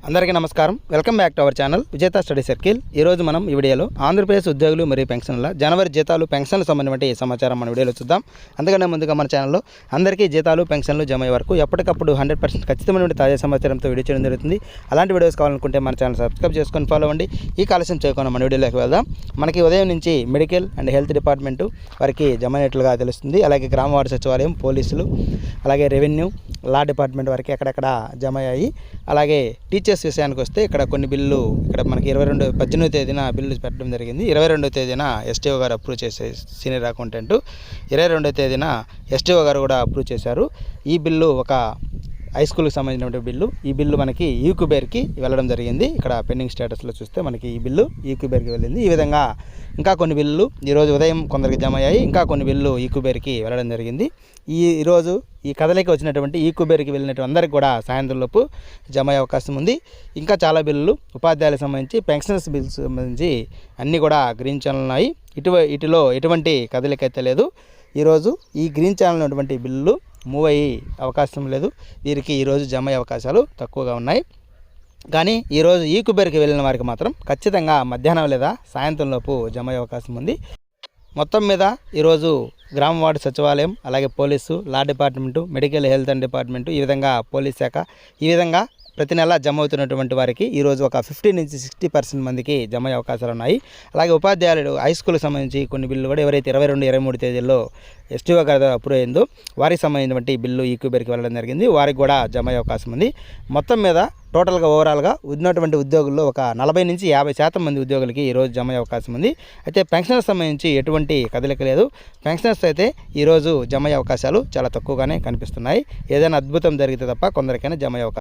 అందరికీ నమస్కారం. Welcome back to our channel విజేత స్టడీ సర్కిల్. ఈరోజు మనం ఈ వీడియోలో ఆంధ్రప్రదేశ్ ఉద్యోగులు మరియు పెన్షన్ల జనవరి జీతాలు పెన్షన్లు సంబంధించిన సమాచారం మన వీడియోలో చూద్దాం. అందుకనే ముందుగా మన ఛానల్లో అందరికీ జీతాలు పెన్షన్లు జమ అయ్యే వరకు ఎప్పటికప్పుడు 100% ఖచ్చితమైన తాజా సమాచారంతో వీడియో చేయడం జరుగుతుంది. అలాంటి వీడియోస్ కావాలనుకుంటే మన ఛానల్ సబ్స్క్రైబ్ చేసుకొని ఫాలో అవ్వండి. ఈ కాలస్యం చేయకుండా మన వీడియోలోకి వెళ్దాం. మనకి ఉదయం నుంచి మెడికల్ అండ్ హెల్త్ డిపార్ట్మెంటు వారికి జమ అయినట్లుగా తెలుస్తుంది. అలాగే గ్రామ వార్డు సచివాలయం, పోలీసులు, అలాగే రెవెన్యూ, లా డిపార్ట్మెంట్ వారికి ఎక్కడెక్కడ జమ అయ్యాయి. అలాగే టీచర్స్ విషయానికి వస్తే ఇక్కడ కొన్ని బిల్లు ఇక్కడ మనకి 18వ తేదీన బిల్లు పెట్టడం జరిగింది. 22వ తేదీన ఎస్టీఓ గారు అప్రూవ్ చేసే సీనియర్ అకౌంటెంట్, 22వ తేదీన ఎస్టీఓ గారు కూడా అప్రూవ్ చేశారు. ఈ బిల్లు ఒక హై స్కూల్కి సంబంధించిన బిల్లు. ఈ బిల్లు మనకి ఈక్యూబేర్కి వెళ్ళడం జరిగింది. ఇక్కడ పెండింగ్ స్టేటస్లో చూస్తే మనకి ఈ బిల్లు ఈక్యూబేర్కి వెళ్ళింది. ఈ విధంగా ఇంకా కొన్ని బిల్లులు ఈరోజు ఉదయం కొందరికి జమ అయ్యాయి. ఇంకా కొన్ని బిల్లు ఈక్యూబేర్కి వెళ్ళడం జరిగింది. ఈరోజు ఈ కథలకి వచ్చినటువంటి ఈక్యూబేర్కి వెళ్ళినటువంటి అందరికీ కూడా సాయంత్రంలోపు జమ అయ్యే అవకాశం ఉంది. ఇంకా చాలా బిల్లులు ఉపాధ్యాయులకు సంబంధించి, పెన్షనర్స్ బిల్స్ సంబంధించి అన్నీ కూడా గ్రీన్ ఛానల్ ఉన్నాయి. ఇటిలో ఎటువంటి కదలికైతే లేదు. ఈరోజు ఈ గ్రీన్ ఛానల్ ఉన్నటువంటి బిల్లులు మూవ్ అయ్యే అవకాశం లేదు. వీరికి ఈరోజు జమ అయ్యే అవకాశాలు తక్కువగా ఉన్నాయి. కానీ ఈరోజు ఈక్యూబేర్కి వెళ్ళిన వారికి మాత్రం ఖచ్చితంగా మధ్యాహ్నం లేదా సాయంత్రంలోపు జమ అయ్యే అవకాశం ఉంది. మొత్తం మీద ఈరోజు గ్రామ వార్డు సచివాలయం, అలాగే police, law department, medical health and department, ఈ విధంగా పోలీస్ శాఖ, ఈ విధంగా ప్రతి నెల జమ అవుతున్నటువంటి వారికి ఈరోజు ఒక 50 నుంచి 60% మందికి జమ అయ్యే అవకాశాలు ఉన్నాయి. అలాగే ఉపాధ్యాయులు హై స్కూల్కి సంబంధించి కొన్ని బిల్లు కూడా ఎవరైతే 22, 23 తేదీల్లో ఎస్టీఓ గారి అప్రూవ్ అయిందో వారికి సంబంధించినటువంటి బిల్లు ఈక్యూబేర్కి వెళ్ళడం జరిగింది. వారికి కూడా జమ అయ్యే అవకాశం ఉంది. మొత్తం మీద టోటల్గా ఓవరాల్గా ఉన్నటువంటి ఉద్యోగుల్లో ఒక 40 నుంచి 50% మంది ఉద్యోగులకి ఈరోజు జమ అయ్యే అవకాశం ఉంది. అయితే పెన్షనర్స్ సంబంధించి ఎటువంటి కదలిక లేదు. పెన్షనర్స్ అయితే ఈరోజు జమ అయ్యే అవకాశాలు చాలా తక్కువగానే కనిపిస్తున్నాయి. ఏదైనా అద్భుతం జరిగితే తప్ప కొందరికైనా జమ అయ్యే అవకాశం